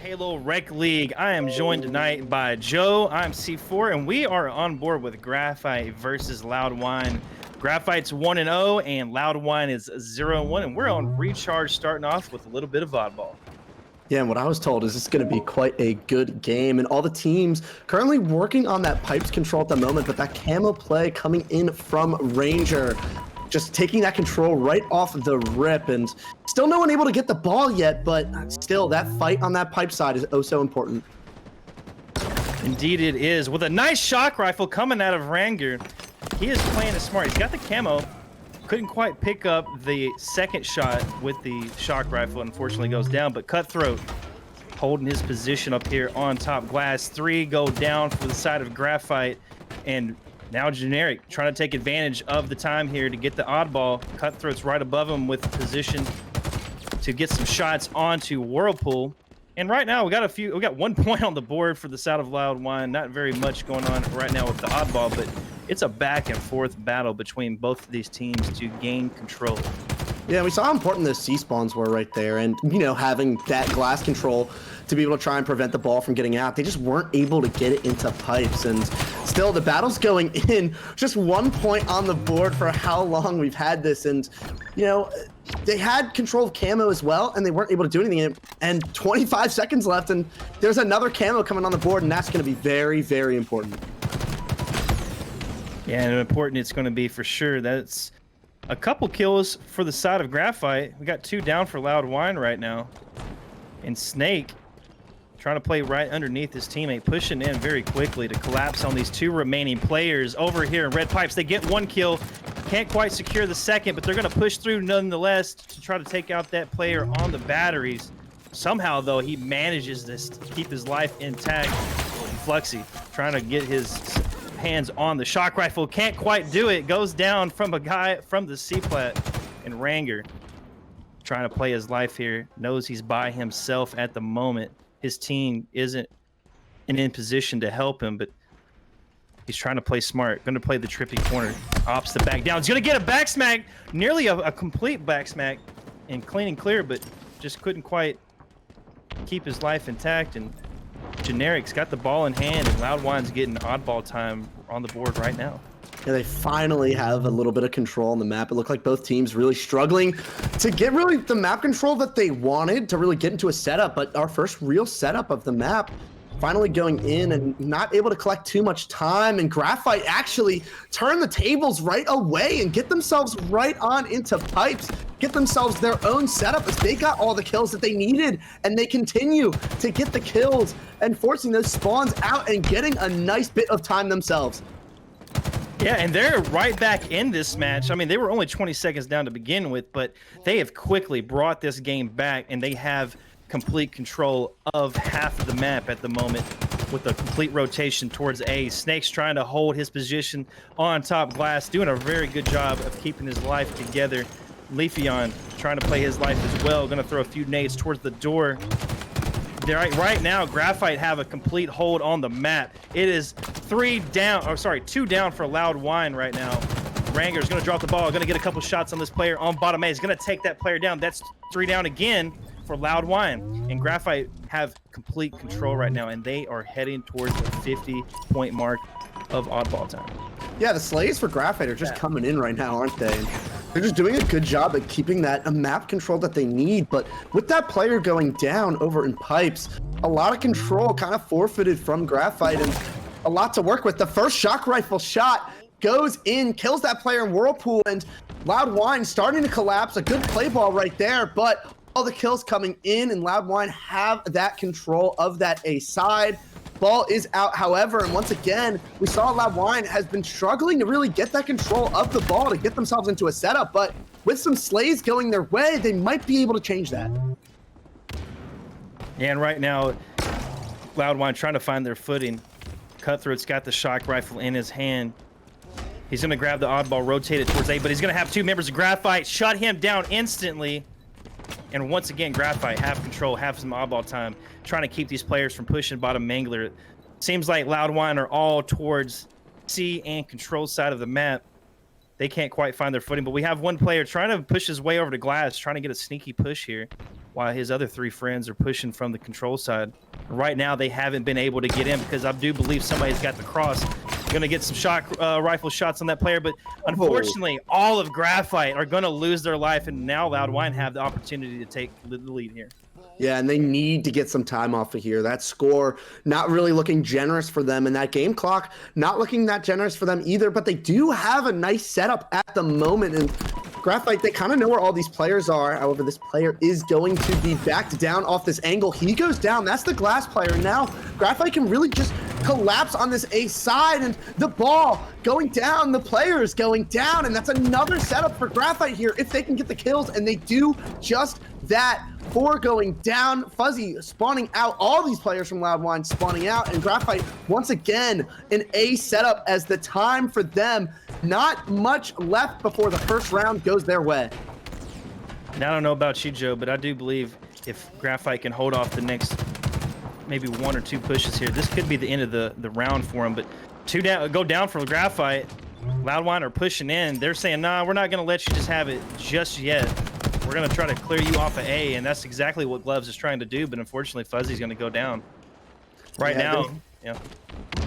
Halo Rec League. I am joined tonight by Joe. I'm C4, and we are on board with Graphite versus Loud Whine. Graphite's 1-0, and Loud Whine is 0-1, and we're on recharge, starting off with a little bit of oddball. Yeah, and what I was told is it's going to be quite a good game, and all the teams currently working on that pipes control at the moment, but that camo play coming in from Ranger, just taking that control right off the rip, and still no one able to get the ball yet, but still that fight on that pipe side is oh so important. Indeed it is. With a nice shock rifle coming out of Ranger, he is playing it smart. He's got the camo. Couldn't quite pick up the second shot with the shock rifle. Unfortunately goes down, but Cutthroat holding his position up here on top glass. 3 go down for the side of Graphite, and now Generic trying to take advantage of the time here to get the oddball. Cutthroat's right above him with position to get some shots onto Whirlpool. And right now we got 1 point on the board for the side of Loud Whine. Not very much going on right now with the oddball, but it's a back and forth battle between both of these teams to gain control. Yeah, we saw how important those C-spawns were right there, and having that glass control to be able to try and prevent the ball from getting out. They just weren't able to get it into pipes, and still the battle's going in. Just 1 point on the board for how long we've had this, and they had control of camo as well, and they weren't able to do anything. And 25 seconds left, and there's another camo coming on the board, and that's going to be very, very important. Yeah, and important it's going to be for sure. That's a couple kills for the side of Graphite. We got 2 down for Loud Whine right now. And Snake trying to play right underneath his teammate, pushing in very quickly to collapse on these 2 remaining players over here in red pipes. They get 1 kill, can't quite secure the second, but they're going to push through nonetheless to try to take out that player on the batteries. Somehow, though, he manages to keep his life intact. Fluxy trying to get his hands on the shock rifle, can't quite do it, goes down from a guy from the C-plat, and Ranger trying to play his life here, knows he's by himself at the moment. His team isn't in position to help him, but he's trying to play smart, going to play the trippy corner, opts the back down. He's going to get a back smack, nearly a complete back smack, and clean and clear, but just couldn't quite keep his life intact. And Generic's got the ball in hand, and Loud Whine's getting oddball time on the board right now. Yeah, they finally have a little bit of control on the map. It looked like both teams really struggling to get really the map control that they wanted to really get into a setup, but our first real setup of the map finally going in and not able to collect too much time, and Graphite actually turn the tables right away and get themselves right on into pipes, get themselves their own setup as they got all the kills that they needed, and they continue to get the kills and forcing those spawns out and getting a nice bit of time themselves. Yeah, and they're right back in this match. I mean, they were only 20 seconds down to begin with, but they have quickly brought this game back, and they have complete control of half of the map at the moment with a complete rotation towards A. Snake's trying to hold his position on top glass, doing a very good job of keeping his life together. Leafeon trying to play his life as well, going to throw a few nades towards the door. Right now, Graphite have a complete hold on the map. It is 2 down for Loud Whine right now. Ranger's going to drop the ball, going to get a couple shots on this player on bottom A. He's going to take that player down. That's 3 down again for Loud Whine. And Graphite have complete control right now, and they are heading towards the 50-point mark of oddball time. Yeah, the slays for Graphite are just coming in right now, aren't they? They're just doing a good job at keeping that map control that they need, but with that player going down over in pipes, a lot of control kind of forfeited from Graphite and a lot to work with. The first shock rifle shot goes in, kills that player in Whirlpool, and Loud Whine starting to collapse. A good play ball right there, but all the kills coming in, and Loud Whine have that control of that A side. Ball is out, however, and once again, we saw Loud Whine has been struggling to really get that control of the ball to get themselves into a setup, but with some slays going their way, they might be able to change that. Yeah, and right now, Loud Whine trying to find their footing. Cutthroat's got the shock rifle in his hand. He's going to grab the oddball, rotate it towards A, but he's going to have 2 members of Graphite shut him down instantly. And once again, Graphite have control, have some oddball time, trying to keep these players from pushing bottom Mangler. Seems like Loud Whine are all towards C and control side of the map. They can't quite find their footing, but we have one player trying to push his way over to glass, trying to get a sneaky push here. while his other 3 friends are pushing from the control side. Right now, they haven't been able to get in because I do believe somebody's got the cross. Going to get some rifle shots on that player, but unfortunately, all of Graphite are going to lose their life, and now Loud Whine have the opportunity to take the lead here. Yeah, and they need to get some time off of here. That score not really looking generous for them, and that game clock not looking that generous for them either, but they do have a nice setup at the moment, and Graphite, they kind of know where all these players are. However, this player is going to be backed down off this angle. He goes down. That's the glass player. Now, Graphite can really just collapse on this A side, and the ball going down. The player is going down, and that's another setup for Graphite here if they can get the kills, and they do just that. 4 going down, Fuzzy spawning out, all these players from Loud Whine spawning out, and Graphite once again an A setup as the time for them. Not much left before the first round goes their way. Now, I don't know about you, Joe, but I do believe if Graphite can hold off the next maybe 1 or 2 pushes here, this could be the end of the round for them. But 2 down, go down for Graphite. Loud Whine are pushing in. They're saying, nah, we're not going to let you just have it just yet. We're going to try to clear you off of A, and that's exactly what Gloves is trying to do, but unfortunately, Fuzzy's going to go down. Right now, yeah.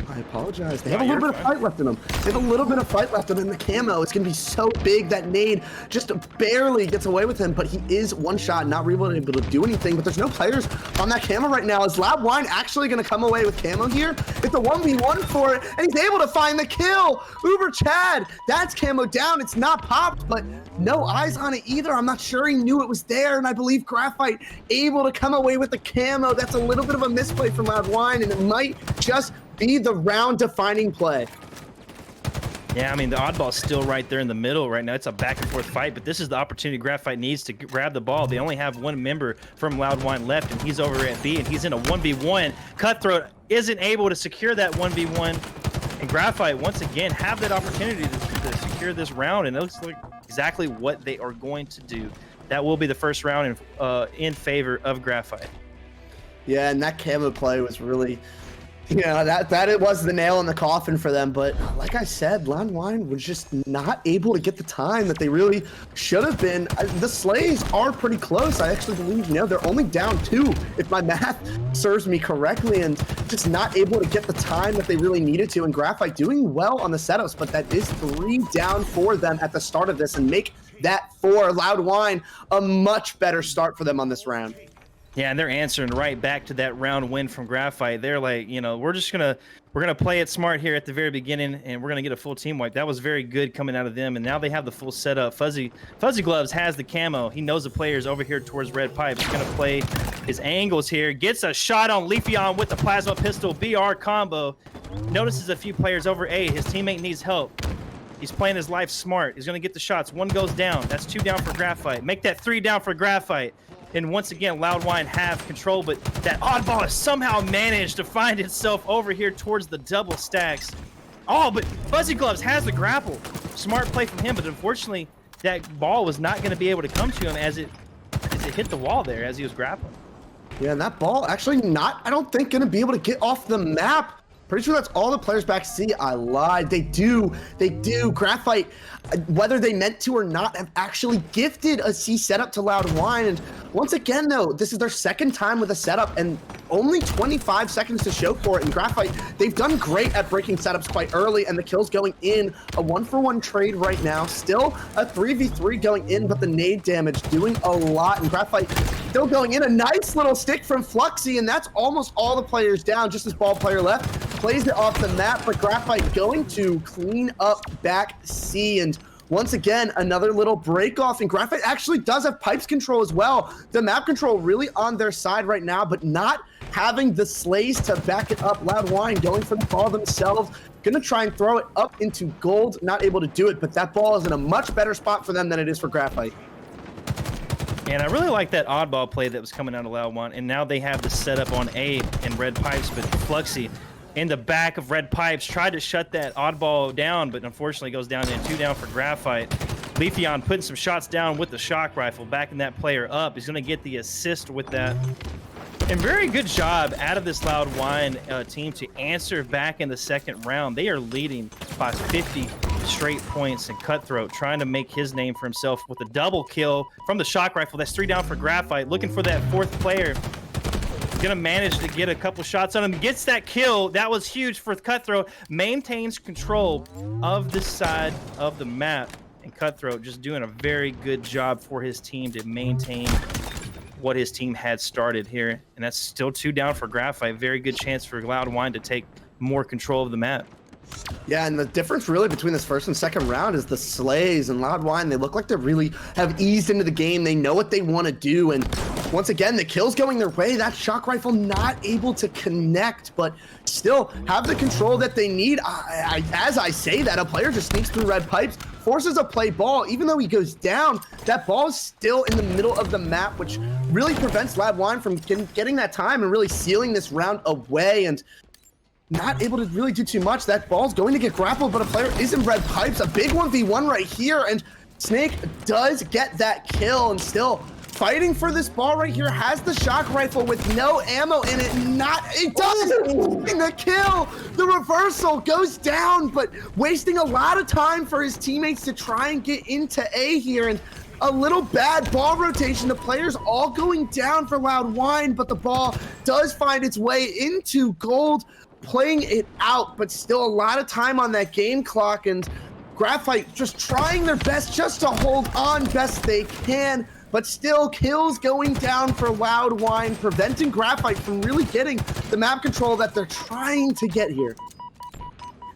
I apologize. They have a little bit of fight left in them. They have a little bit of fight left in them. The camo, it's going to be so big that nade just barely gets away with him, but he is one shot, not really able to do anything, but there's no players on that camo right now. Is Loud Whine actually going to come away with camo here? It's a 1v1 for it, and he's able to find the kill. Uber Chad, that's camo down. It's not popped, but no eyes on it either. I'm not sure he knew it was there, and I believe Graphite able to come away with the camo. That's a little bit of a misplay from Loud Whine, and it might just be the round-defining play. Yeah, I mean, the oddball's still right there in the middle right now. It's a back-and-forth fight, but this is the opportunity Graphite needs to grab the ball. They only have 1 member from Loud Whine left, and he's over at B, and he's in a 1v1. Cutthroat isn't able to secure that 1v1, and Graphite, once again, have that opportunity to secure this round, and it looks like exactly what they are going to do. That will be the first round in favor of Graphite. Yeah, and that camo play was really... Yeah, that it was the nail in the coffin for them, but like I said, Loud Whine was just not able to get the time that they really should have been. The slays are pretty close. I actually believe, they're only down 2, if my math serves me correctly, and just not able to get the time that they really needed to. And Graphite doing well on the setups, but that is 3 down for them at the start of this, and make that for Loud Whine a much better start for them on this round. Yeah, and they're answering right back to that round win from Graphite. They're like, we're gonna play it smart here at the very beginning, and we're gonna get a full team wipe. That was very good coming out of them, and now they have the full setup. Fuzzy Gloves has the camo. He knows the players over here towards Red Pipe. He's gonna play his angles here. Gets a shot on Leafeon with the plasma pistol BR combo. Notices a few players over A. His teammate needs help. He's playing his life smart. He's gonna get the shots. 1 goes down. That's 2 down for Graphite. Make that 3 down for Graphite. And once again, Loud Whine have control, but that oddball has somehow managed to find itself over here towards the double stacks. Oh, but Fuzzy Gloves has the grapple. Smart play from him, but unfortunately, that ball was not going to be able to come to him as it hit the wall there as he was grappling. Yeah, and that ball actually not, I don't think, going to be able to get off the map. Pretty sure that's all the players back C. I lied. They do. Graphite, whether they meant to or not, have actually gifted a C setup to Loud Whine. And once again, though, this is their 2nd time with a setup and only 25 seconds to show for it. And Graphite, they've done great at breaking setups quite early, and the kills going in. A 1-for-1 trade right now. Still a 3v3 going in, but the nade damage doing a lot. And Graphite still going in. A nice little stick from Fluxy, and that's almost all the players down. Just this ball player left. Plays it off the map, but Graphite going to clean up back C. And once again, another little break off, and Graphite actually does have pipes control as well. The map control really on their side right now, but not having the slays to back it up. Loud Whine going for the ball themselves. Gonna try and throw it up into gold. Not able to do it, but that ball is in a much better spot for them than it is for Graphite. And I really like that oddball play that was coming out of Loud Whine, and now they have the setup on A and Red Pipes, but Fluxy in the back of Red Pipes tried to shut that oddball down, but unfortunately goes down and 2 down for Graphite. Leafeon putting some shots down with the shock rifle, backing that player up. He's going to get the assist with that. And very good job out of this Loud Whine team to answer back in the 2nd round. They are leading by 50 straight points, and Cutthroat trying to make his name for himself with a double kill from the shock rifle. That's 3 down for Graphite, looking for that 4th player. Gonna manage to get a couple shots on him, gets that kill. That was huge for Cutthroat. Maintains control of this side of the map, and Cutthroat just doing a very good job for his team to maintain what his team had started here. And that's still 2 down for Graphite. Very good chance for Loud Whine to take more control of the map. Yeah, and the difference really between this first and second round is the slays and Loud Whine. They look like they really have eased into the game. They know what they want to do, and once again, the kills going their way. That shock rifle not able to connect, but still have the control that they need. As I say that, a player just sneaks through red pipes, forces a play ball. Even though he goes down, that ball is still in the middle of the map, which really prevents Loud Whine from getting that time and really sealing this round away. And not able to really do too much. That ball's going to get grappled, but a player is in red pipes. A big 1v1 right here, and Snake does get that kill, and still fighting for this ball right here. Has the shock rifle with no ammo in it. It does the kill. The reversal goes down, but wasting a lot of time for his teammates to try and get into A here, and a little bad ball rotation. The players all going down for Loud Whine, but the ball does find its way into gold, playing it out, but still a lot of time on that game clock, and Graphite just trying their best just to hold on best they can, but still kills going down for Loud Whine, preventing Graphite from really getting the map control that they're trying to get here.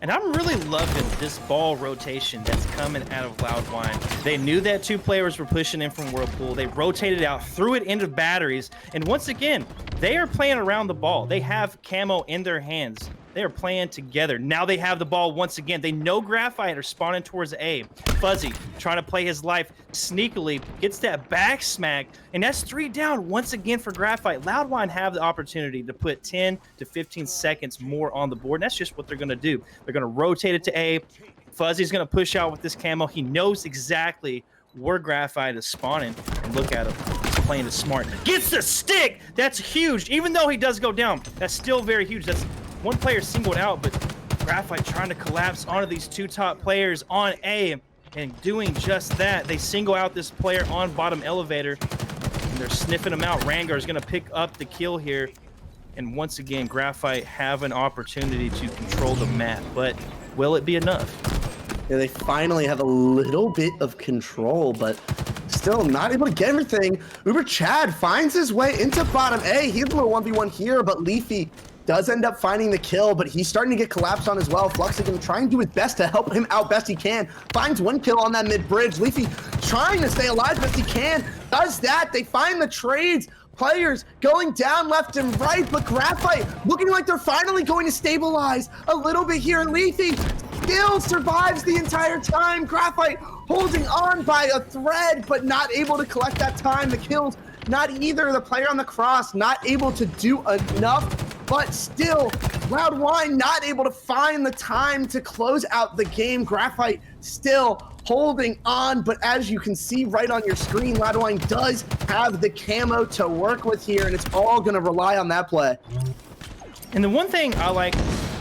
And I'm really loving this ball rotation that's coming out of Loud Whine. They knew that 2 players were pushing in from Whirlpool. They rotated out, threw it into batteries, and once again, they are playing around the ball. They have camo in their hands. They are playing together. Now they have the ball once again. They know Graphite are spawning towards A. Fuzzy trying to play his life sneakily, gets that back smack, and that's 3 down once again for Graphite. Loud Whine have the opportunity to put 10 to 15 seconds more on the board, and that's just what they're going to do. They're going to rotate it to A. Fuzzy's going to push out with this camo. He knows exactly where Graphite is spawning, and look at him. He's playing it smart. Gets the stick! That's huge. Even though he does go down, that's still very huge. That's 1 player singled out, but Graphite trying to collapse onto these 2 top players on A, and doing just that. They single out this player on bottom elevator, and they're sniffing him out. Rangar is going to pick up the kill here, and once again, Graphite have an opportunity to control the map, but will it be enough? Yeah, they finally have a little bit of control, but still not able to get everything. Uber Chad finds his way into bottom A. He's a little 1v1 here, but Leafy does end up finding the kill, but he's starting to get collapsed on as well. Flux is going to try and do his best to help him out best he can. Finds 1 kill on that mid-bridge. Leafy trying to stay alive best he can. Does that. They find the trades. Players going down left and right, but Graphite looking like they're finally going to stabilize a little bit here. Leafy still survives the entire time. Graphite holding on by a thread, but not able to collect that time. The kills, not either. The player on the cross not able to do enough. But still, Loud Whine not able to find the time to close out the game. Graphite still holding on, but as you can see right on your screen, Loud Whine does have the camo to work with here, and it's all going to rely on that play. And the one thing I like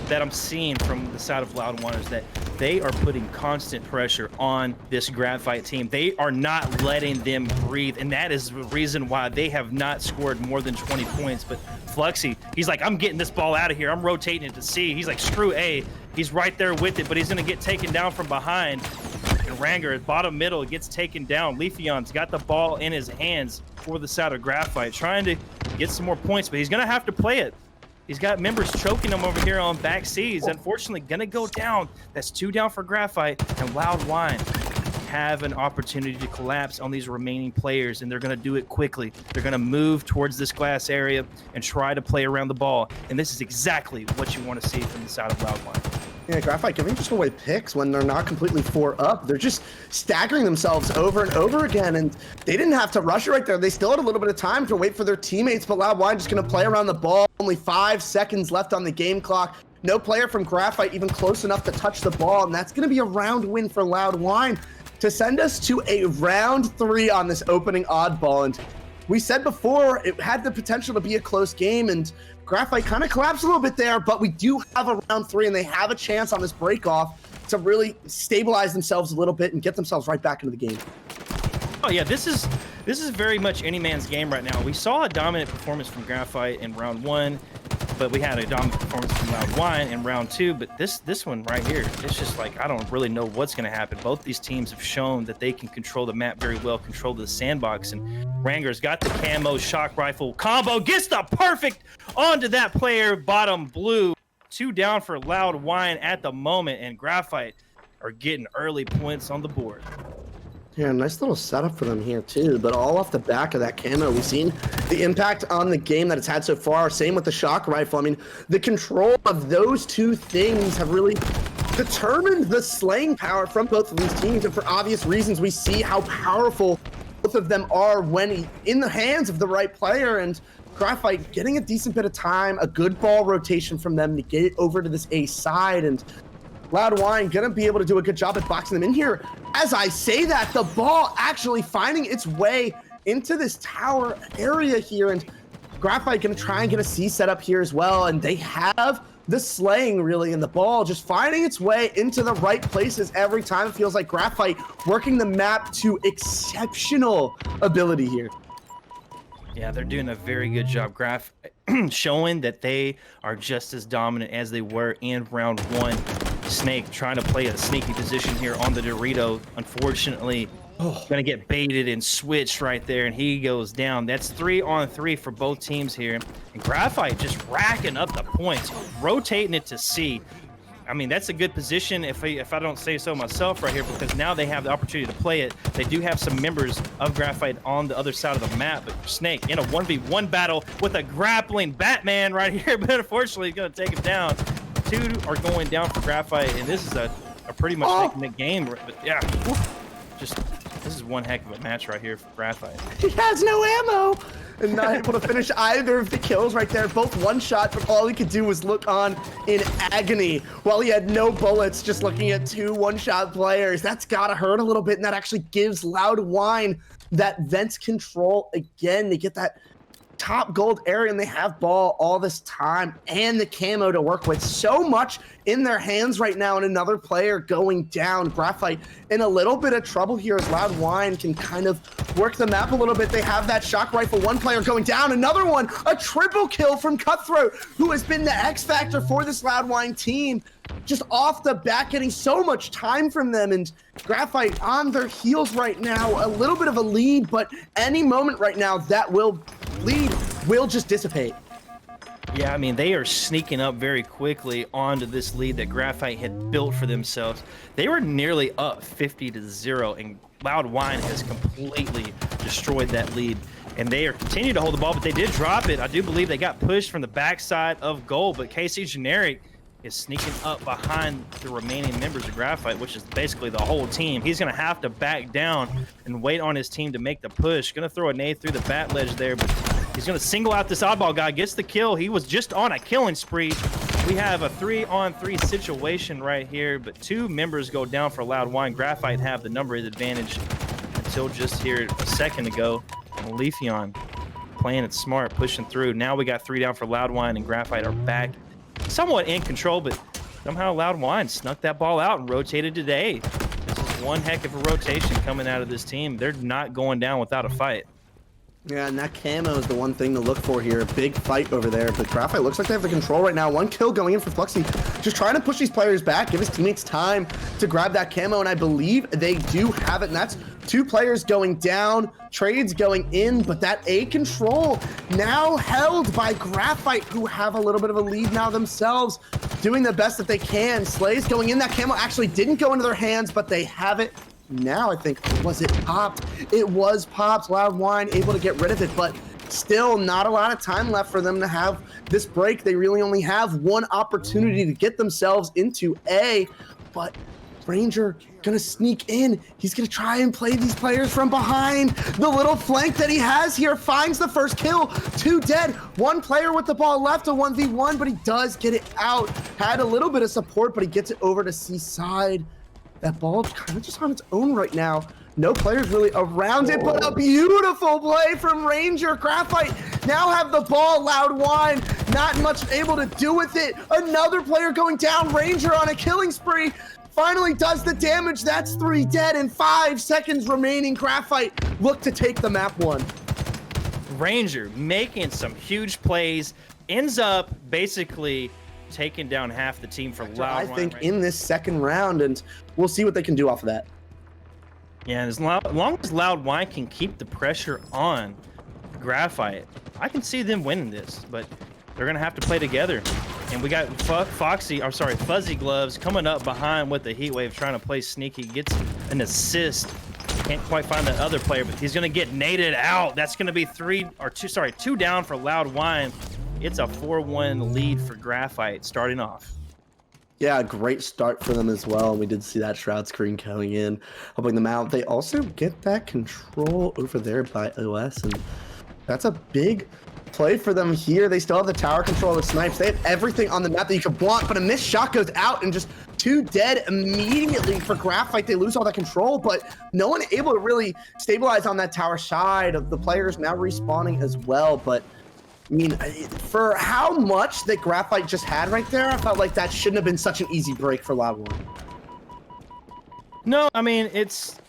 that I'm seeing from the side of Loud Whine is that they are putting constant pressure on this Graphite team. They are not letting them breathe, and that is the reason why they have not scored more than 20 points. But Fluxy, he's like, I'm getting this ball out of here. I'm rotating it to C. He's like, screw A. He's right there with it, but he's going to get taken down from behind. And Rangar, bottom middle, gets taken down. Leafeon's got the ball in his hands for the side of Graphite, trying to get some more points, but he's going to have to play it. He's got members choking him over here on back C's. Unfortunately, going to go down. That's 2 down for Graphite, and Loud Whine have an opportunity to collapse on these remaining players, and they're going to do it quickly. They're going to move towards this glass area and try to play around the ball, and this is exactly what you want to see from the side of Loud Whine. Yeah, Graphite giving just away picks when they're not completely 4 up. They're just staggering themselves over and over again, and they didn't have to rush it right there. They still had a little bit of time to wait for their teammates, but Loud Whine just going to play around the ball. Only 5 seconds left on the game clock. No player from Graphite even close enough to touch the ball, and that's going to be a round win for Loud Whine to send us to a round 3 on this opening oddball. And we said before, it had the potential to be a close game, and Graphite kind of collapsed a little bit there, but we do have a round 3, and they have a chance on this break off to really stabilize themselves a little bit and get themselves right back into the game. Oh yeah, this is very much any man's game right now. We saw a dominant performance from Graphite in round 1, but we had a dominant performance from Loud Whine in round 2. But this one right here, it's just like I don't really know what's going to happen. Both these teams have shown that they can control the map very well, control the sandbox, and Ranger's got the camo shock rifle combo, gets the perfect onto that player, bottom blue. 2 down for Loud Whine at the moment, and Graphite are getting early points on the board. Yeah, nice little setup for them here too, but all off the back of that camo. We've seen the impact on the game that it's had so far. Same with the shock rifle. I mean, the control of those two things have really determined the slaying power from both of these teams, and for obvious reasons, we see how powerful both of them are when in the hands of the right player. And Graphite getting a decent bit of time, a good ball rotation from them to get it over to this A side, and Loud Whine gonna be able to do a good job at boxing them in here. As I say that, the ball actually finding its way into this tower area here, and Graphite gonna try and get a C set up here as well, and they have the slaying really, and the ball just finding its way into the right places every time. It feels like Graphite working the map to exceptional ability here. Yeah, they're doing a very good job. Showing that they are just as dominant as they were in round 1. Snake trying to play a sneaky position here on the Dorito. Unfortunately, gonna get baited and switched right there, and he goes down. That's 3-on-3 for both teams here. And Graphite just racking up the points, rotating it to C. I mean, that's a good position if I don't say so myself right here, because now they have the opportunity to play it. They do have some members of Graphite on the other side of the map, but Snake in a 1v1 battle with a grappling Batman right here, but unfortunately he's going to take him down. 2 are going down for Graphite, and this is a pretty much making the game. But yeah, this is one heck of a match right here for Graphite. He has no ammo and not able to finish either of the kills right there. Both one shot, but all he could do was look on in agony while he had no bullets, just looking at 2 one-shot players. That's gotta hurt a little bit, and that actually gives Loud Whine that vent control again. They get that top gold area, and they have ball all this time and the camo to work with. So much in their hands right now, and another player going down. Graphite in a little bit of trouble here as Loud Whine can kind of work the map a little bit. They have that shock rifle. One player going down, another one, a triple kill from Cutthroat, who has been the X factor for this Loud Whine team. Just off the bat, getting so much time from them, and Graphite on their heels right now. A little bit of a lead, but any moment right now that lead will just dissipate. Yeah, I mean, they are sneaking up very quickly onto this lead that Graphite had built for themselves. They were nearly up 50-0, and Loud Whine has completely destroyed that lead. And they are continuing to hold the ball, but they did drop it. I do believe they got pushed from the backside of goal, but KC Generic is sneaking up behind the remaining members of Graphite, which is basically the whole team. He's going to have to back down and wait on his team to make the push. Going to throw a nade through the bat ledge there, but he's going to single out this oddball guy, gets the kill. He was just on a killing spree. We have a 3-on-3 situation right here, but 2 members go down for Loud Whine. Graphite have the numbers advantage until just here a second ago. Leafeon playing it smart, pushing through. Now we got 3 down for Loud Whine, and Graphite are back somewhat in control, but somehow Loud Whine snuck that ball out and rotated today. This is one heck of a rotation coming out of this team. They're not going down without a fight. Yeah, and that camo is the one thing to look for here. A big fight over there, but Graphite looks like they have the control right now. 1 kill going in for Fluxy. Just trying to push these players back, give his teammates time to grab that camo, and I believe they do have it, and that's 2 players going down, trades going in, but that A control now held by Graphite, who have a little bit of a lead now themselves, doing the best that they can. Slays going in. That camo actually didn't go into their hands, but they have it now. I think, was it popped? It was popped. Loud Whine able to get rid of it, but still not a lot of time left for them to have this break. They really only have 1 opportunity to get themselves into A, but Ranger gonna sneak in. He's gonna try and play these players from behind. The little flank that he has here finds the first kill. 2 dead. 1 player with the ball left, a 1v1, but he does get it out. Had a little bit of support, but he gets it over to C side. That ball kind of just on its own right now. No players really around it, but a beautiful play from Ranger. Graphite now have the ball. Loud Whine not much able to do with it. Another player going down. Ranger on a killing spree, finally does the damage. That's 3 dead and 5 seconds remaining. Graphite look to take the map 1. Ranger making some huge plays, ends up basically taking down half the team for Loud Whine. I think in this second round, and we'll see what they can do off of that. Yeah, and as long as Loud Whine can keep the pressure on Graphite, I can see them winning this, but they're gonna have to play together. And we got Fuzzy Gloves coming up behind with the heat wave, trying to play sneaky, gets an assist. Can't quite find that other player, but he's gonna get naded out. That's gonna be two down for Loud Whine. It's a 4-1 lead for Graphite starting off. Yeah, great start for them as well. We did see that Shroud screen going in, helping them out. They also get that control over there by OS, and that's a big play for them here. They still have the tower control with snipes. They have everything on the map that you could want, but a missed shot goes out and just 2 dead immediately for Graphite. They lose all that control, but no one able to really stabilize on that tower side. Of the players now respawning as well, but I mean, for how much that Graphite just had right there, I felt like that shouldn't have been such an easy break for Loud Whine. No, I mean, it's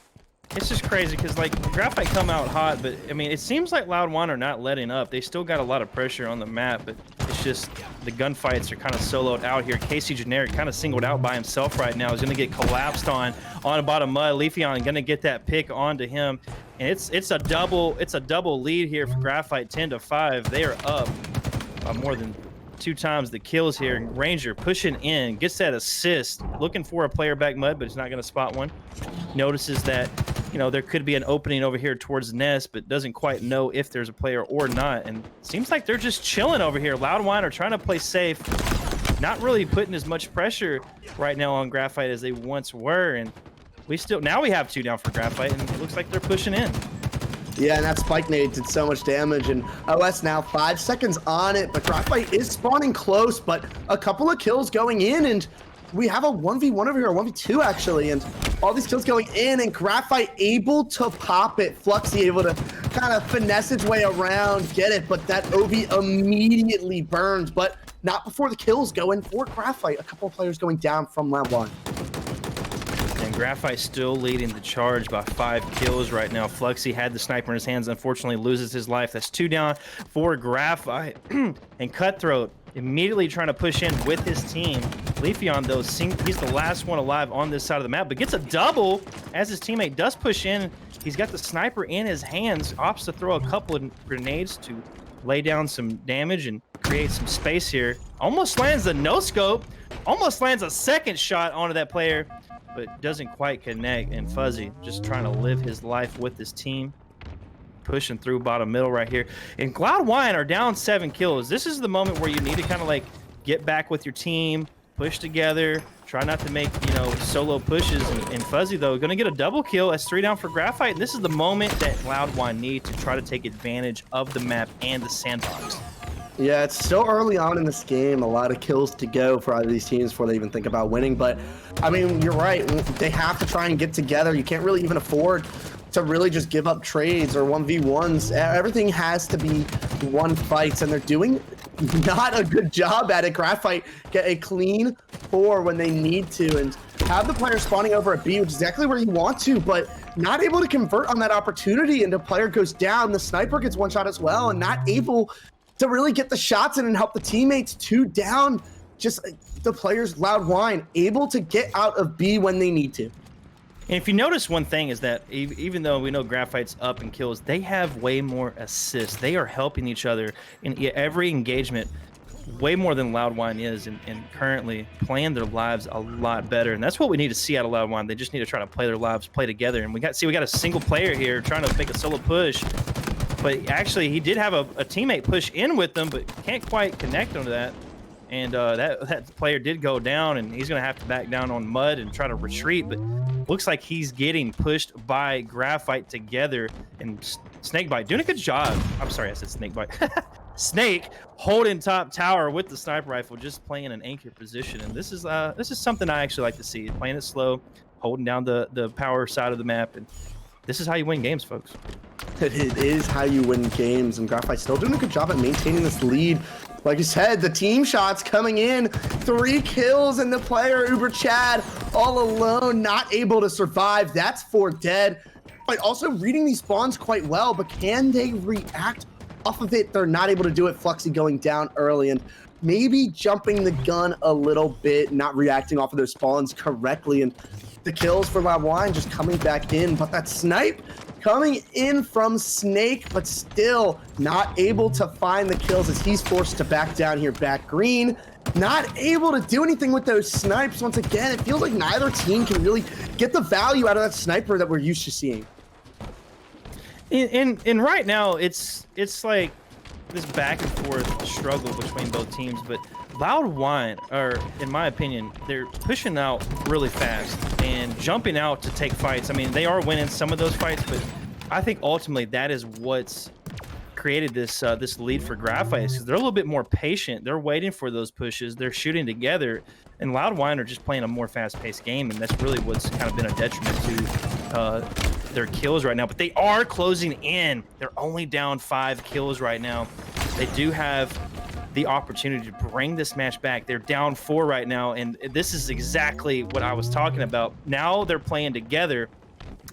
just crazy because, like, Graphite come out hot, but, I mean, it seems like Loud Whine are not letting up. They still got a lot of pressure on the map, but it's just the gunfights are kind of soloed out here. Casey Generic kind of singled out by himself right now. He's going to get collapsed on the bottom mud. Leafeon going to get that pick onto him. And it's a double lead here for Graphite, 10-5. They are up more than 2 times the kills here. Ranger pushing in, gets that assist, looking for a player back mud, but he's not going to spot one. Notices that, you know, there could be an opening over here towards Nest, but doesn't quite know if there's a player or not. And seems like they're just chilling over here. Loud Whine are trying to play safe, not really putting as much pressure right now on Graphite as they once were. And now we have 2 down for Graphite, and it looks like they're pushing in. Yeah, and that spike nade did so much damage, and OS now 5 seconds on it, but Graphite is spawning close, but a couple of kills going in, and we have a 1v1 over here, a 1v2 actually, and all these kills going in, and Graphite able to pop it. Fluxy able to kind of finesse his way around, get it, but that OB immediately burns, but not before the kills go in for Graphite. A couple of players going down from Loud Whine. And Graphite still leading the charge by 5 kills right now. Fluxy had the sniper in his hands, unfortunately loses his life. That's 2 down for Graphite. And Cutthroat immediately trying to push in with his team. Leafeon, though, he's the last one alive on this side of the map, but gets a double as his teammate does push in. He's got the sniper in his hands, opts to throw a couple of grenades to lay down some damage and create some space here. Almost lands the no-scope, almost lands a second shot onto that player, but doesn't quite connect. And Fuzzy just trying to live his life with his team, pushing through bottom middle right here. And Loud Whine are down 7 kills. This is the moment where you need to kind of like get back with your team, push together, try not to make, you know, solo pushes. And Fuzzy, though, gonna get a double kill. That's 3 down for Graphite. And this is the moment that Loud Whine need to try to take advantage of the map and the sandbox. Yeah, it's still early on in this game. A lot of kills to go for either of these teams before they even think about winning. But, I mean, you're right. They have to try and get together. You can't really even afford to really just give up trades or 1v1s. Everything has to be one fights, and they're doing not a good job at it. Graphite get a clean 4 when they need to, and have the player spawning over at B, which is exactly where you want to, but not able to convert on that opportunity, and the player goes down. The sniper gets 1 shot as well, and not able to really get the shots in and help the teammates. 2 down. Just the players, Loud Whine, able to get out of B when they need to. And if you notice, one thing is that even though we know Graphite's up in kills, they have way more assists. They are helping each other in every engagement way more than Loud Whine is, and currently playing their lives a lot better. And that's what we need to see out of Loud Whine. They just need to try to play their lives, play together. And we got a single player here trying to make a solo push. But actually, he did have a teammate push in with them, but can't quite connect onto that. And that player did go down, and he's going to have to back down on mud and try to retreat. But looks like he's getting pushed by Graphite together. And Snakebite doing a good job. I'm sorry, I said Snakebite. Snake holding top tower with the sniper rifle, just playing an anchor position. And this is something I actually like to see. Playing it slow, holding down the power side of the map. And this is how you win games, folks. It is how you win games, and Graphite still doing a good job at maintaining this lead. Like you said, the team shots coming in, 3 kills, and the player Uber Chad all alone, not able to survive. That's 4 dead. But also reading these spawns quite well, but can they react off of it? They're not able to do it. Fluxy going down early and maybe jumping the gun a little bit, not reacting off of those spawns correctly. And the kills for Loud Whine just coming back in, but that snipe coming in from Snake, but still not able to find the kills as he's forced to back down here, back green. Not able to do anything with those snipes. Once again, it feels like neither team can really get the value out of that sniper that we're used to seeing. And right now, it's like this back and forth struggle between both teams, but Loud Whine are, in my opinion, they're pushing out really fast and jumping out to take fights. I mean, they are winning some of those fights, but I think ultimately that is what's created this this lead for Graphite, because they're a little bit more patient. They're waiting for those pushes. They're shooting together, and Loud Whine are just playing a more fast-paced game, and that's really what's kind of been a detriment to their kills right now. But they are closing in. They're only down 5 kills right now. They do have the opportunity to bring this match back. They're down 4 right now, and this is exactly what I was talking about. Now they're playing together.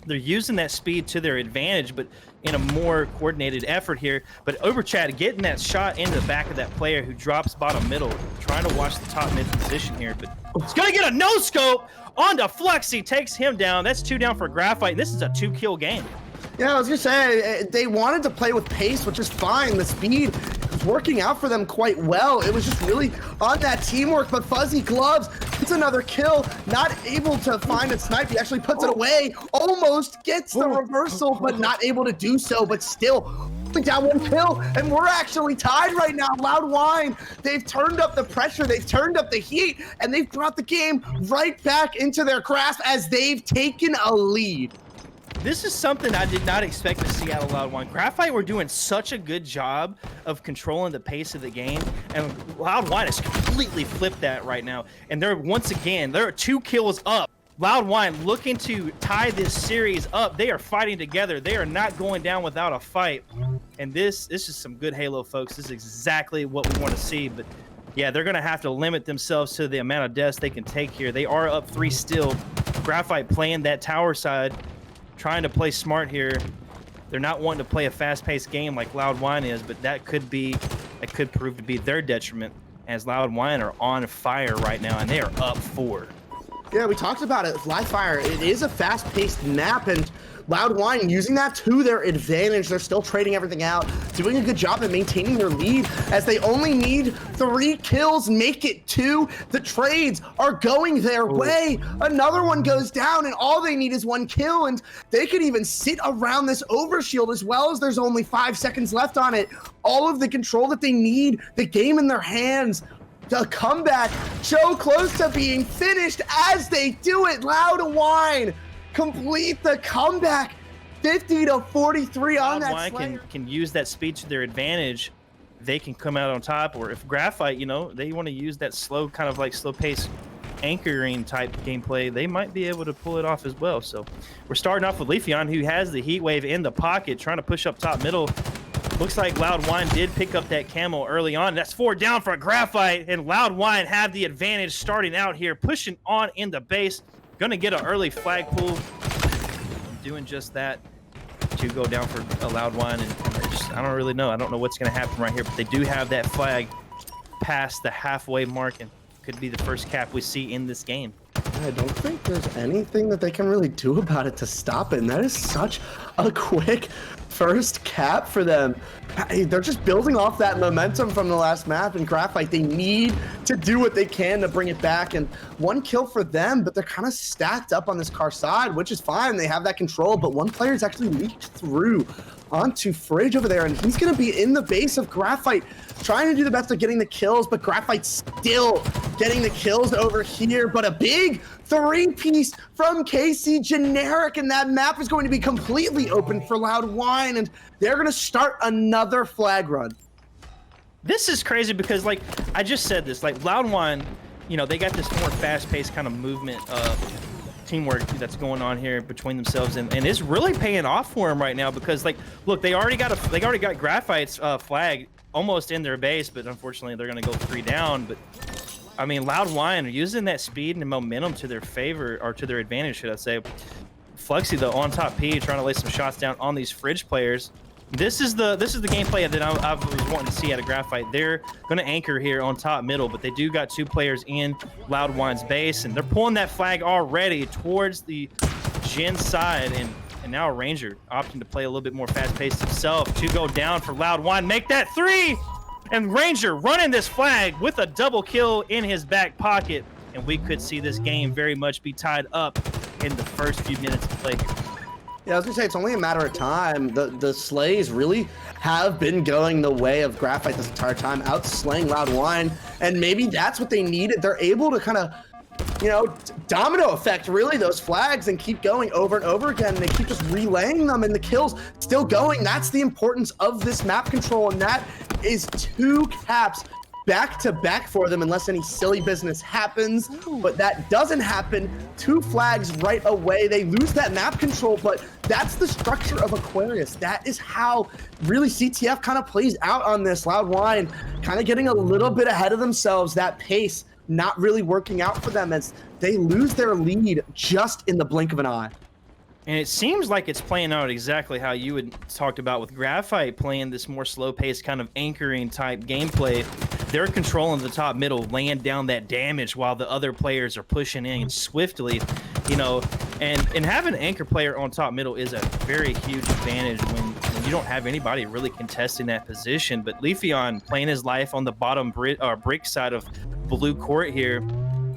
They're using that speed to their advantage, but in a more coordinated effort here. But Overchat getting that shot into the back of that player who drops bottom middle, trying to watch the top mid position here, but it's gonna get a no scope onto Fluxy, takes him down. That's 2 down for Graphite. This is a 2-kill game. Yeah, I was gonna say, they wanted to play with pace, which is fine. The speed was working out for them quite well. It was just really on that teamwork, but Fuzzy Gloves gets another kill, not able to find a snipe. He actually puts it away, almost gets the reversal, but not able to do so, but still down 1 kill, and we're actually tied right now. Loud Whine, they've turned up the pressure, they've turned up the heat, and they've brought the game right back into their grasp as they've taken a lead. This is something I did not expect to see out of Loud Whine. Graphite were doing such a good job of controlling the pace of the game, and Loud Whine has completely flipped that right now. And they're, once again, they're 2 kills up. Loud Whine looking to tie this series up. They are fighting together. They are not going down without a fight. And this is some good Halo, folks. This is exactly what we want to see. But yeah, they're going to have to limit themselves to the amount of deaths they can take here. They are up 3 still. Graphite playing that tower side, trying to play smart here. They're not wanting to play a fast-paced game like Loud Whine is, but that could prove to be their detriment, as Loud Whine are on fire right now, and they are up 4. Yeah, we talked about it. Live Fire, it is a fast-paced map, and Loud Whine using that to their advantage. They're still trading everything out, doing a good job at maintaining their lead as they only need 3 kills, make it 2. The trades are going their way. Another one goes down, and all they need is 1 kill, and they could even sit around this overshield as well, as there's only 5 seconds left on it. All of the control that they need, the game in their hands. The comeback so close to being finished as they do it. Loud Whine complete the comeback, 50-43 on that Loud Whine can use that speed to their advantage. They can come out on top, or if Graphite, you know, they want to use that slow, kind of like slow pace anchoring type gameplay, they might be able to pull it off as well. So we're starting off with Leafeon, who has the heat wave in the pocket, trying to push up top middle. Looks like Loud Whine did pick up that camo early on. That's 4 down for Graphite, and Loud Whine have the advantage starting out here, pushing on in the base. Gonna get an early flag pull. Doing just that to go down for a Loud Whine, and I don't really know. I don't know what's gonna happen right here, but they do have that flag past the halfway mark, and could be the first cap we see in this game. I don't think there's anything that they can really do about it to stop it, and that is such a quick first cap for them. They're just building off that momentum from the last map, and Graphite, they need to do what they can to bring it back, and 1 kill for them, but they're kind of stacked up on this car side, which is fine. They have that control, but one player's actually leaked through onto Fridge over there, and he's going to be in the base of Graphite, trying to do the best of getting the kills, but Graphite's still getting the kills over here. But a big 3-piece from KC Generic, and that map is going to be completely open for Loud Whine, and they're going to start another flag run. This is crazy because, like, I just said this, like, Loud Whine, you know, they got this more fast-paced kind of movement teamwork that's going on here between themselves, and it's really paying off for them right now, because, like, look, they already got Graphite's flag almost in their base, but unfortunately they're going to go 3 down. But I mean, Loud Whine are using that speed and momentum to their favor, or to their advantage, should I say. Fluxy, though, on top P, trying to lay some shots down on these Fridge players. This is the gameplay that I was wanting to see out of Graphite. They're going to anchor here on top middle, but they do got 2 players in Loud Whine's base, and they're pulling that flag already towards the Gen side, and now Ranger opting to play a little bit more fast-paced himself. 2 go down for Loud Whine. Make that 3! And Ranger running this flag with a double kill in his back pocket, and we could see this game very much be tied up in the first few minutes of play. Yeah, I was gonna say, it's only a matter of time. The Slays really have been going the way of Graphite this entire time, outslaying Loud Whine, and maybe that's what they needed. They're able to kind of, you know, domino effect really those flags and keep going over and over again. And they keep just relaying them, and the kills still going. That's the importance of this map control, and that is 2 caps back to back for them, unless any silly business happens. But that doesn't happen. 2 flags right away. They lose that map control, but that's the structure of Aquarius. That is how really CTF kind of plays out on this. Loud Whine kind of getting a little bit ahead of themselves. That pace not really working out for them as they lose their lead just in the blink of an eye. And it seems like it's playing out exactly how you had talked about with Graphite, playing this more slow-paced kind of anchoring type gameplay. They're controlling the top middle, laying down that damage while the other players are pushing in swiftly, you know. And having an anchor player on top middle is a very huge advantage when you don't have anybody really contesting that position. But Leafeon playing his life on the bottom brick side of blue court here.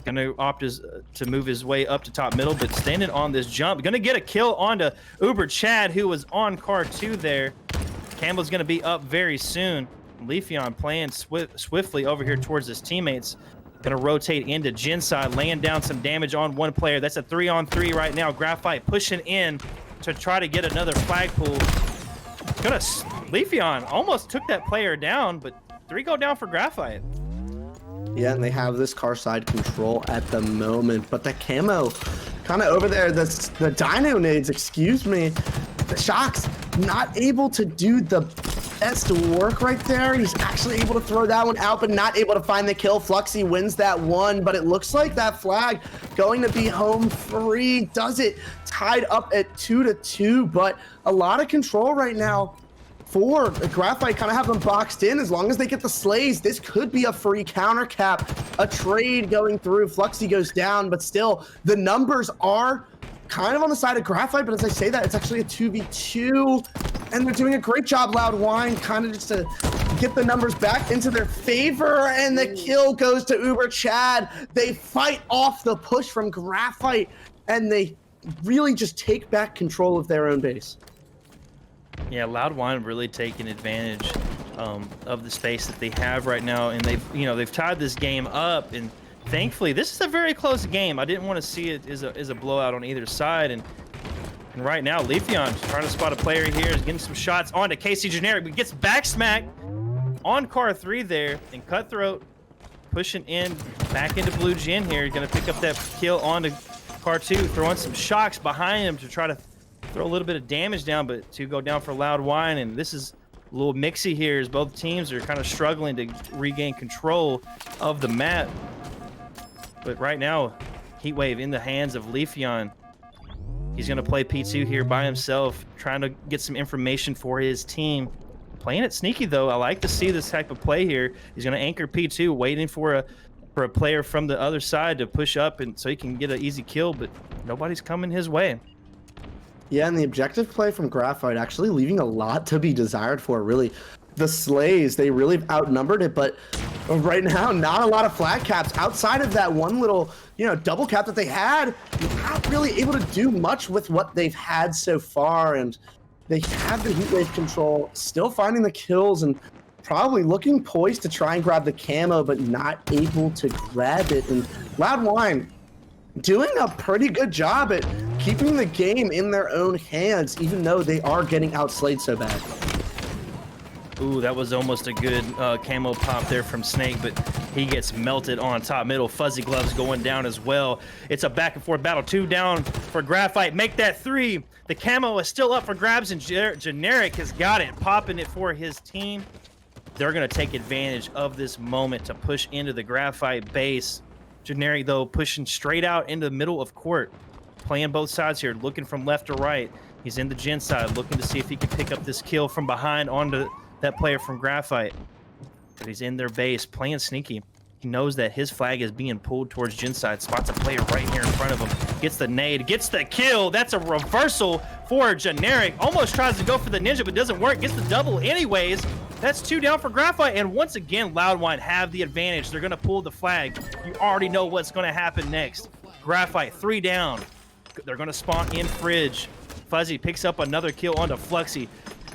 Gonna opt to move his way up to top middle, but standing on this jump, gonna get a kill onto Uber Chad, who was on car 2 there. Campbell's gonna be up very soon. Leafeon playing swiftly over here towards his teammates. Gonna rotate into Gen side, laying down some damage on 1 player. That's a 3-on-3 right now. Graphite pushing in to try to get another flag pull. Leafeon almost took that player down, but 3 go down for Graphite. Yeah, and they have this car side control at the moment, but the camo kind of over there, the dino nades, excuse me, the Shocks not able to do the best work right there. He's actually able to throw that one out, but not able to find the kill. Fluxy wins that one, but it looks like that flag going to be home free. Does it tied up at 2-2, but a lot of control right now for Graphite, kind of have them boxed in. As long as they get the Slays, this could be a free counter cap, a trade going through. Fluxy goes down, but still, the numbers are kind of on the side of Graphite, but as I say that, it's actually a 2v2, and they're doing a great job, Loud Whine, kind of just to get the numbers back into their favor, and the kill goes to Uber Chad. They fight off the push from Graphite, and they really just take back control of their own base. Yeah, Loud Whine really taking advantage of the space that they have right now, and they've tied this game up, and thankfully this is a very close game. I didn't want to see it as a blowout on either side, and right now Leafeon trying to spot a player here, is getting some shots onto KC Generic, but gets back smacked on car 3 there, and Cutthroat pushing in back into Blue Gen here, gonna pick up that kill onto car 2, throwing some shocks behind him to try to throw a little bit of damage down, but 2 go down for Loud Whine, and this is a little mixy here as both teams are kind of struggling to regain control of the map. But right now, Heatwave in the hands of Leafeon. He's going to play P2 here by himself, trying to get some information for his team. Playing it sneaky, though. I like to see this type of play here. He's going to anchor P2, waiting for a player from the other side to push up, and so he can get an easy kill, but nobody's coming his way. Yeah, and the objective play from Graphite actually leaving a lot to be desired for, really. The Slays, they really outnumbered it, but right now, not a lot of flag caps. Outside of that one little, double cap that they had, not really able to do much with what they've had so far, and they have the Heatwave control, still finding the kills, and probably looking poised to try and grab the camo, but not able to grab it. And Loud Whine doing a pretty good job at keeping the game in their own hands, even though they are getting outslayed so bad. Ooh, that was almost a good camo pop there from Snake, but he gets melted on top middle. Fuzzy Gloves going down as well. It's a back and forth battle. 2 down for Graphite. Make that 3. The camo is still up for grabs, and Generic has got it, popping it for his team. they're going to take advantage of this moment to push into the Graphite base. Generic, though, pushing straight out into the middle of court, playing both sides here, looking from left to right. He's in the Gen side, looking to see if he can pick up this kill from behind onto that player from Graphite. But he's in their base, playing sneaky. He knows that his flag is being pulled towards Gen side, spots a player right here in front of him, gets the nade, gets the kill. That's a reversal for Generic. Almost tries to go for the ninja, but doesn't work. Gets the double anyways. That's 2 down for Graphite, and once again, Loud Whine have the advantage. They're going to pull the flag. You already know what's going to happen next. Graphite, 3 down. They're going to spawn in Fridge. Fuzzy picks up another kill onto Fluxy.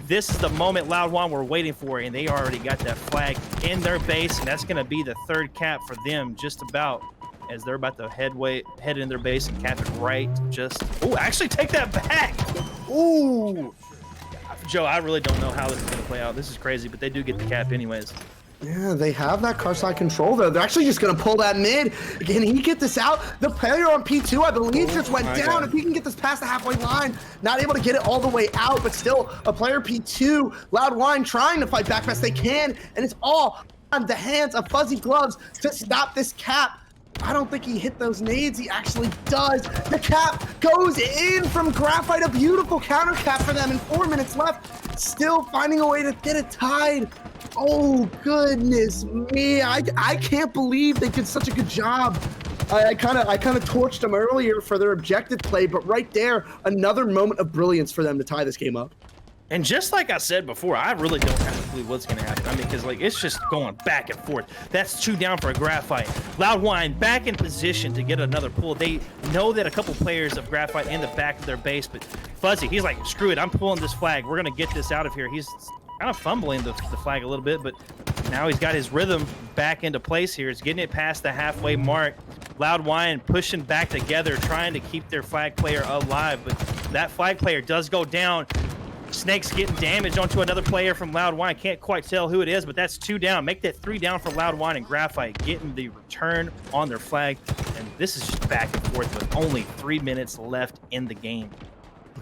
This is the moment Loud Whine were waiting for, and they already got that flag in their base, and that's going to be the 3rd cap for them just about, as they're about to head in their base and cap it right just... Oh, actually take that back! Ooh! Joe, I really don't know how this is going to play out. This is crazy, but they do get the cap anyways. Yeah, they have that car side control though. They're actually just going to pull that mid. Can he get this out? The player on P2, I believe, just went down. God. If he can get this past the halfway line, not able to get it all the way out, but still a player P2, Loud Whine trying to fight back best they can, and it's all on the hands of Fuzzy Gloves to stop this cap. I don't think he hit those nades. He actually does. The cap goes in from Graphite. A beautiful counter cap for them, and 4 minutes left. Still finding a way to get it tied. Oh, goodness me. I can't believe they did such a good job. I kind of torched them earlier for their objective play, but right there, another moment of brilliance for them to tie this game up. And just like I said before, I really don't have a clue what's going to happen. I mean, because like it's just going back and forth. That's 2 down for a Graphite. Loud Whine back in position to get another pull. They know that a couple players of Graphite in the back of their base, but Fuzzy, he's like, screw it, I'm pulling this flag. We're going to get this out of here. He's kind of fumbling the flag a little bit, but now he's got his rhythm back into place here. He's getting it past the halfway mark. Loud Whine pushing back together, trying to keep their flag player alive, but that flag player does go down. Snake's getting damage onto another player from Loud Whine. Can't quite tell who it is, but that's 2 down. Make that 3 down for Loud Whine and Graphite, getting the return on their flag. And this is just back and forth with only 3 minutes left in the game.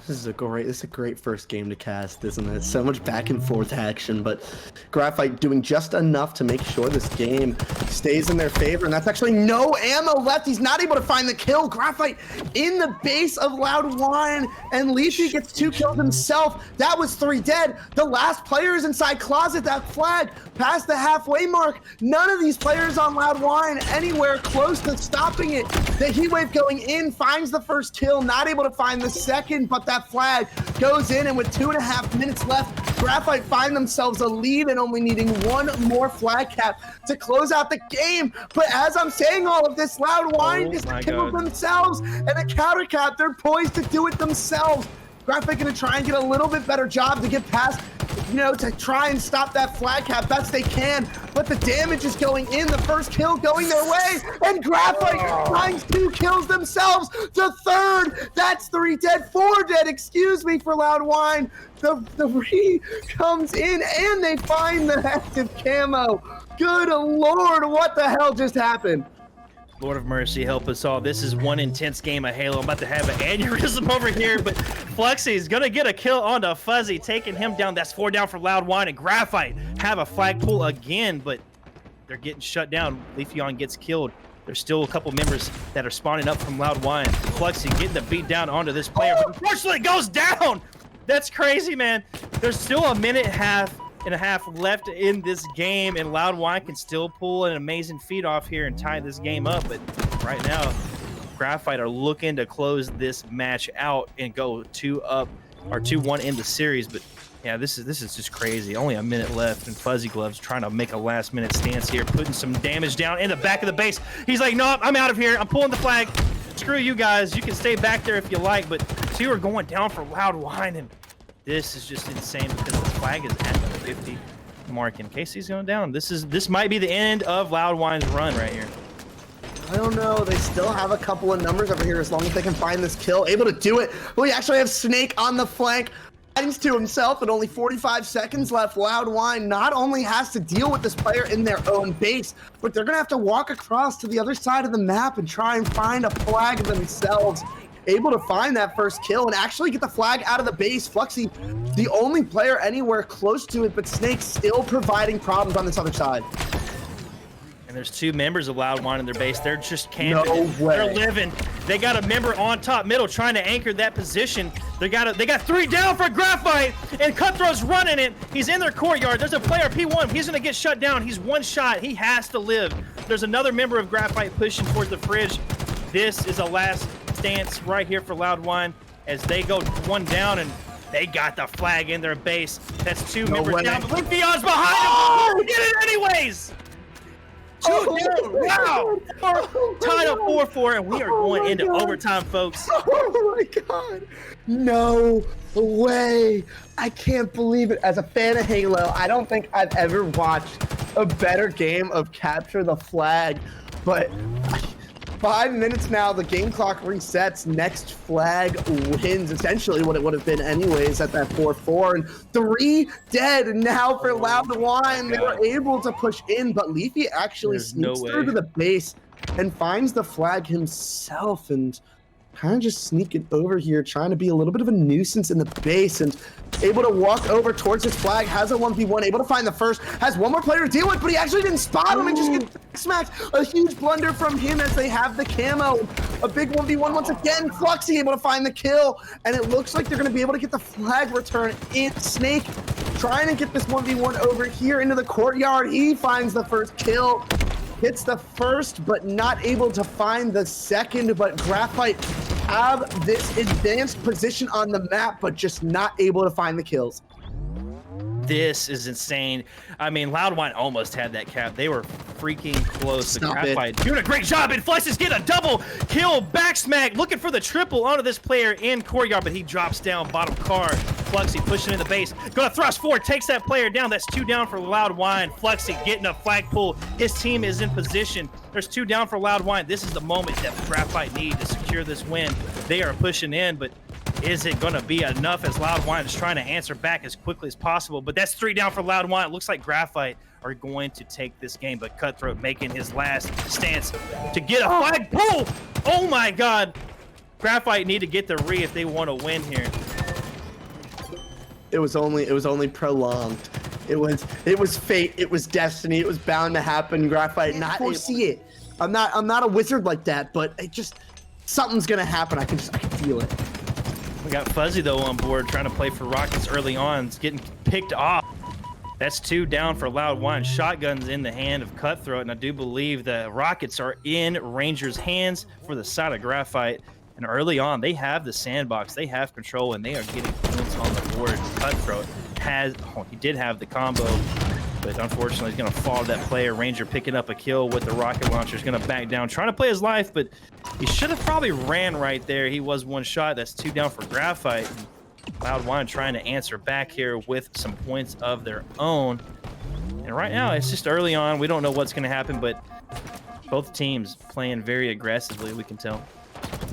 This is a great first game to cast, isn't it? So much back and forth action, but Graphite doing just enough to make sure this game stays in their favor, and that's actually no ammo left. He's not able to find the kill. Graphite in the base of Loud Whine, and Leafy gets 2 kills himself. That was 3 dead. The last player is inside closet. That flag past the halfway mark. None of these players on Loud Whine anywhere close to stopping it. The heat wave going in finds the first kill, not able to find the second, but that flag goes in, and with 2.5 minutes left, Graphite find themselves a lead and only needing 1 more flag cap to close out the game. But as I'm saying all of this, Loud Whine just killed themselves, and a counter cap, they're poised to do it themselves. Graphite gonna try and get a little bit better job to get past, you know, to try and stop that flag cap best they can, but the damage is going in, the first kill going their way, and Graphite finds 2 kills themselves, the 3rd, that's 3 dead, 4 dead, excuse me, for Loud Whine. The re comes in, and they find the active camo. Good Lord, what the hell just happened? Lord of mercy, help us all. This is one intense game of Halo. I'm about to have an aneurysm over here, but Fluxy's gonna get a kill onto Fuzzy, taking him down. That's 4 down for Loud Whine, and Graphite have a flag pull again, but they're getting shut down. Leafeon gets killed. There's still a couple members that are spawning up from Loud Whine. Fluxy getting the beat down onto this player, but unfortunately it goes down. That's crazy, man. There's still a minute and a half left in this game, and Loud Whine can still pull an amazing feed off here and tie this game up. But right now, Graphite are looking to close this match out and go 2-1 in the series. But yeah, this is just crazy. Only a minute left, and Fuzzy Gloves trying to make a last-minute stance here, putting some damage down in the back of the base. He's like, no, I'm out of here. I'm pulling the flag. Screw you guys. You can stay back there if you like, but 2 are going down for Loud Whine, and this is just insane because the flag is at the 50 mark. In case he's going down, this might be the end of Loud Whine's run right here. I don't know. They still have a couple of numbers over here as long as they can find this kill. Able to do it. We actually have Snake on the flank. Finds to himself, and only 45 seconds left. Loud Whine not only has to deal with this player in their own base, but they're going to have to walk across to the other side of the map and try and find a flag themselves. able to find that first kill and actually get the flag out of the base. Fluxy, the only player anywhere close to it, but Snake still providing problems on this other side. And there's 2 members of Loud Whine in their base. They're just camping. No way. They're living. They got a member on top middle trying to anchor that position. They got 3 down for Graphite, and Cutthroat's running it. He's in their courtyard. There's a player, P1. He's going to get shut down. He's 1 shot. He has to live. There's another member of Graphite pushing towards the fridge. This is a last stance right here for Loud Whine as they go 1 down, and they got the flag in their base. That's 2 members down. But Leafeon's behind him. He did it anyways. 2 down. Wow. Tied up 4-4, and we are going into overtime, folks. Oh my God. No way. I can't believe it. As a fan of Halo, I don't think I've ever watched a better game of Capture the Flag, but 5 minutes now, the game clock resets. Next flag wins, essentially what it would have been anyways at that 4-4. And 3 dead now for Loud Whine. They were able to push in, but Leafy actually sneaks through to the base and finds the flag himself and kind of just sneaking over here, trying to be a little bit of a nuisance in the base and able to walk over towards his flag, has a 1v1, able to find the first, has 1 more player to deal with, but he actually didn't spot him and just gets smacked. A huge blunder from him as they have the camo. A big 1v1 once again. Fluxy able to find the kill, and it looks like they're going to be able to get the flag return. It's Snake trying to get this 1v1 over here into the courtyard. He finds the first kill. Hits the first, but not able to find the second. But Graphite have this advanced position on the map, but just not able to find the kills. This is insane. I mean, Loud Whine almost had that cap. They were freaking close. The Graphite doing a great job, and Flex is getting a double kill, back smack, looking for the triple onto this player in courtyard, but he drops down bottom car. Fluxy pushing in the base, gonna thrust forward, takes that player down. That's 2 down for Loud Whine. Fluxy getting a flag pull. His team is in position. There's 2 down for Loud Whine. This is the moment that Graphite need to secure this win. They are pushing in, but is it going to be enough as Loud Whine is trying to answer back as quickly as possible? But that's 3 down for Loud Whine. It looks like Graphite are going to take this game, but Cutthroat making his last stance to get a flag pull. Oh my God. Graphite need to get the re if they want to win here. It was only prolonged. It was fate. It was destiny. It was bound to happen. Graphite not foresee it. I'm not a wizard like that, but it just something's gonna happen. I can feel it. We got Fuzzy though on board trying to play for Rockets early on. It's getting picked off. That's 2 down for Loud Whine. Shotguns in the hand of Cutthroat, and I do believe the Rockets are in Rangers' hands for the side of Graphite. And early on, they have the sandbox, they have control, and they are getting points on the board. Cutthroat he did have the combo, but unfortunately he's going to fall to that player. Ranger picking up a kill with the rocket launcher. He's going to back down, trying to play his life, but he should have probably ran right there. He was 1 shot. That's 2 down for Graphite. Loud Whine trying to answer back here with some points of their own. And right now, it's just early on. We don't know what's going to happen, but both teams playing very aggressively, we can tell.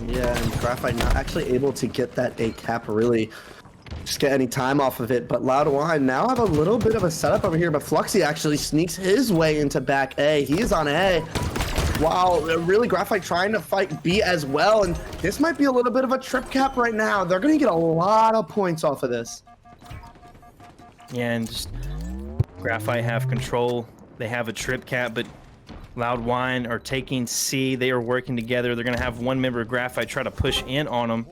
Yeah, and Graphite not actually able to get that A cap really just get any time off of it, but Loud Whine now have a little bit of a setup over here, but Fluxy actually sneaks his way into back A. He is on A. Wow, really Graphite trying to fight B as well, and this might be a little bit of a trip cap right now. They're going to get a lot of points off of this. Yeah, and just Graphite have control. They have a trip cap, but Loud Whine are taking C. They are working together. They're going to have 1 member of Graphite try to push in on them.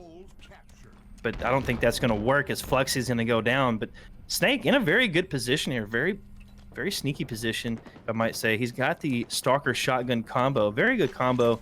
But I don't think that's going to work as Fluxy's going to go down. But Snake in a very good position here. Very, very sneaky position, I might say. He's got the Stalker shotgun combo. Very good combo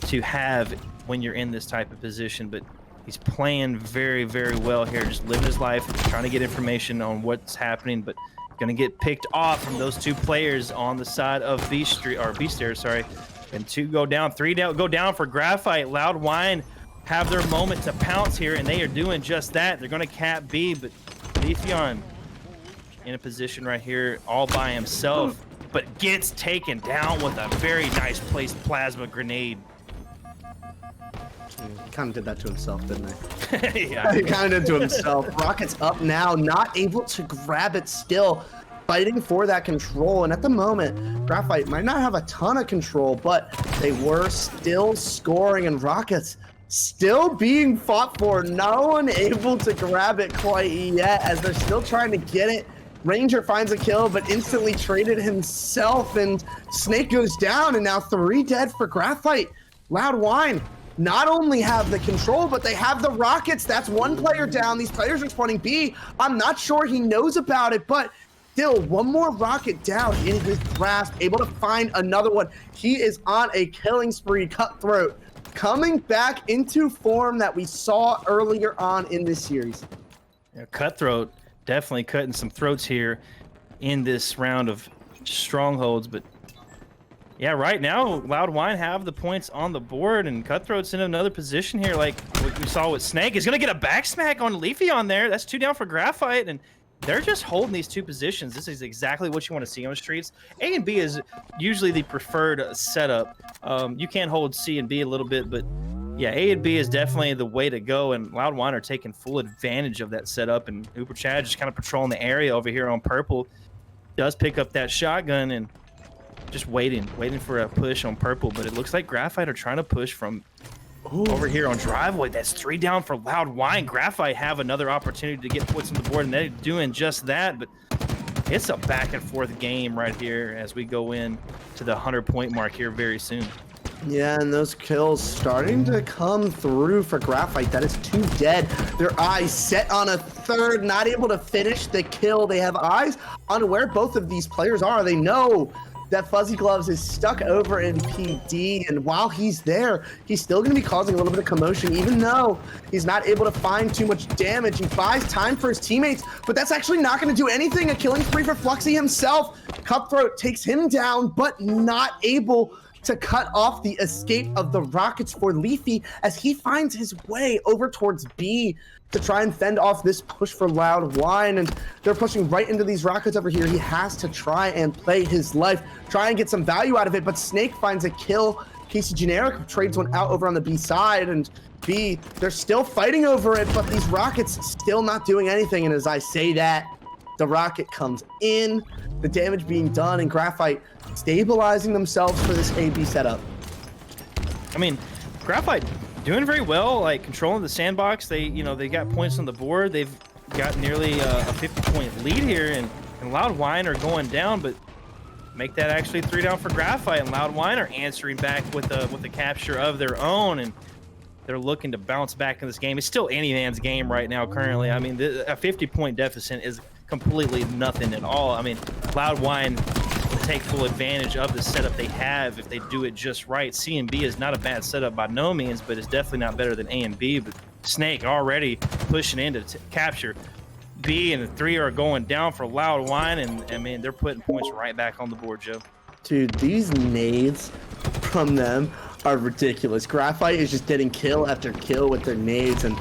to have when you're in this type of position. But he's playing very, very well here. Just living his life, trying to get information on what's happening. But going to get picked off from those 2 players on the side of B stairs, sorry. And 2 go down, 3 go down for Graphite. Loud Whine have their moment to pounce here, and they are doing just that. They're going to cap B, but Leafeon in a position right here all by himself, but gets taken down with a very nice placed plasma grenade. He kind of did that to himself, didn't he? Yeah. He kind of did to himself. Rocket's up now, not able to grab it still. Fighting for that control, and at the moment, Graphite might not have a ton of control, but they were still scoring, and Rockets still being fought for. No one able to grab it quite yet as they're still trying to get it. Ranger finds a kill, but instantly traded himself, and Snake goes down, and now 3 dead for Graphite. Loud Whine not only have the control, but they have the rockets. That's 1 player down. These players are spawning B. I'm not sure he knows about it, but still 1 more rocket down in his grasp, able to find another one. He is on a killing spree. Cutthroat coming back into form that we saw earlier on in this series. Yeah, Cutthroat definitely cutting some throats here in this round of strongholds, but yeah, right now Loud Whine have the points on the board, and Cutthroat's in another position here, like what we saw with Snake. Is gonna get a back smack on Leafy on there. That's 2 down for Graphite, and they're just holding these 2 positions. This is exactly what you want to see on the streets. A and B is usually the preferred setup. You can hold C and B a little bit, but yeah, A and B is definitely the way to go, and Loud Whine are taking full advantage of that setup, and Uber Chad just kind of patrolling the area over here on purple. Does pick up that shotgun and just waiting for a push on purple, but it looks like Graphite are trying to push from over here on driveway. That's 3 down for Loud Whine. Graphite have another opportunity to get points on the board, and they're doing just that, but it's a back and forth game right here as we go in to the 100-point mark here very soon. Yeah, and those kills starting to come through for Graphite. That is 2 dead. Their eyes set on a 3rd, not able to finish the kill. They have eyes on where both of these players are. They know that Fuzzy Gloves is stuck over in PD, and while he's there, he's still going to be causing a little bit of commotion, even though he's not able to find too much damage. He buys time for his teammates, but that's actually not going to do anything. A killing spree for Fluxy himself. Cutthroat takes him down, but not able to cut off the escape of the rockets for Leafy as he finds his way over towards B to try and fend off this push for Loud Whine, and they're pushing right into these rockets over here. He has to try and play his life, try and get some value out of it, but Snake finds a kill. Casey Generic trades one out over on the B side, and B, they're still fighting over it, but these rockets still not doing anything, and as I say that, the rocket comes in, the damage being done, and Graphite stabilizing themselves for this AB setup. I mean, Graphite doing very well, like controlling the sandbox. They got points on the board. They've got nearly a 50-point lead here, and Loud Whine are going down, but make that actually 3 down for Graphite, and Loud Whine are answering back with a capture of their own, and they're looking to bounce back in this game. It's still any man's game right now currently. I mean, a 50-point deficit is completely nothing at all. I mean, Loud Whine will take full advantage of the setup they have if they do it just right. C and B is not a bad setup by no means, but it's definitely not better than A and B. But Snake already pushing in to capture B, and the 3 are going down for Loud Whine, and I mean, they're putting points right back on the board, Joe. Dude, these nades from them are ridiculous. Graphite is just getting kill after kill with their nades, and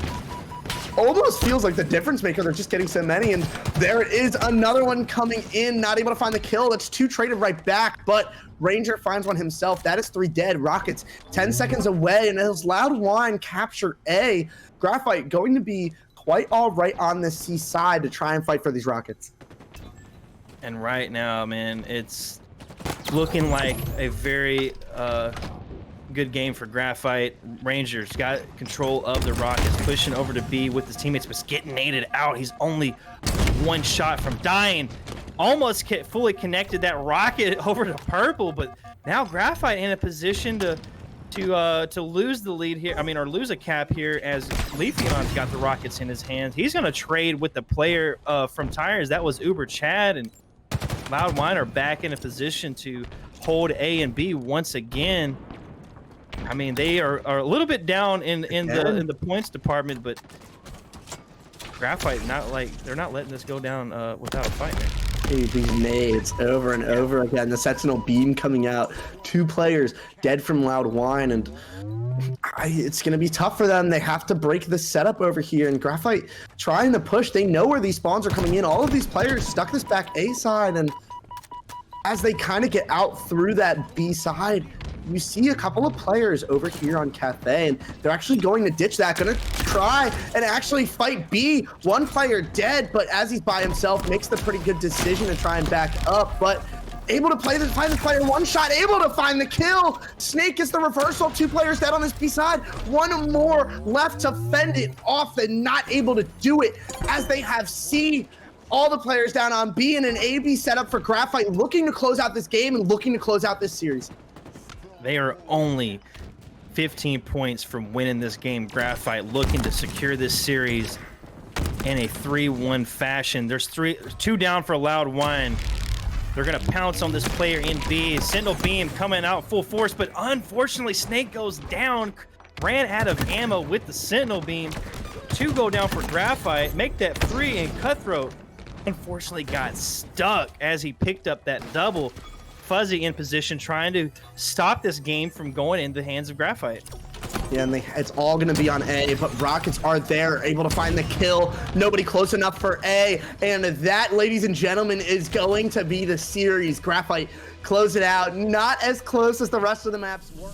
almost feels like the difference maker. They're just getting so many, and there it is, another one coming in, not able to find the kill. That's 2 traded right back, but Ranger finds one himself. That is 3 dead. Rockets 10 seconds away, and as Loud Whine capture A, Graphite going to be quite all right on the C side to try and fight for these rockets. And right now, man, it's looking like a very good game for Graphite. Rangers got control of the rockets, pushing over to B with his teammates, but getting naded out. He's only 1 shot from dying. Almost fully connected that rocket over to purple, but now Graphite in a position to lose the lead here. I mean, or lose a cap here as Leafeon's got the rockets in his hands. He's going to trade with the player from Tires. That was Uber Chad, and Loud Whine are back in a position to hold A and B once again. I mean, they are a little bit down in the points department, but Graphite they're not letting this go down without a fight, man. Dude, these nades over and over again. The Sentinel beam coming out. 2 players dead from Loud Whine, and it's going to be tough for them. They have to break the setup over here, and Graphite trying to push. They know where these spawns are coming in. All of these players stuck this back A side, and as they kind of get out through that B side, you see a couple of players over here on Cafe, and they're actually going to ditch that, going to try and actually fight B. 1 player dead, but as he's by himself, makes the pretty good decision to try and back up, but able to find this player one shot, able to find the kill. Snake gets the reversal, 2 players dead on this B side, 1 more left to fend it off and not able to do it as they have C. All the players down on B and an A-B setup for Graphite, looking to close out this game and looking to close out this series. They are only 15 points from winning this game. Graphite looking to secure this series in a 3-1 fashion. There's 2 down for Loud Whine. They're gonna pounce on this player in B. Sentinel beam coming out full force, but unfortunately Snake goes down. Ran out of ammo with the Sentinel beam. 2 go down for Graphite. Make that 3, and Cutthroat unfortunately got stuck as he picked up that double. Fuzzy in position, trying to stop this game from going in the hands of Graphite. Yeah, and it's all going to be on A, but Rockets are there, able to find the kill. Nobody close enough for A, and that, ladies and gentlemen, is going to be the series. Graphite close it out. Not as close as the rest of the maps were.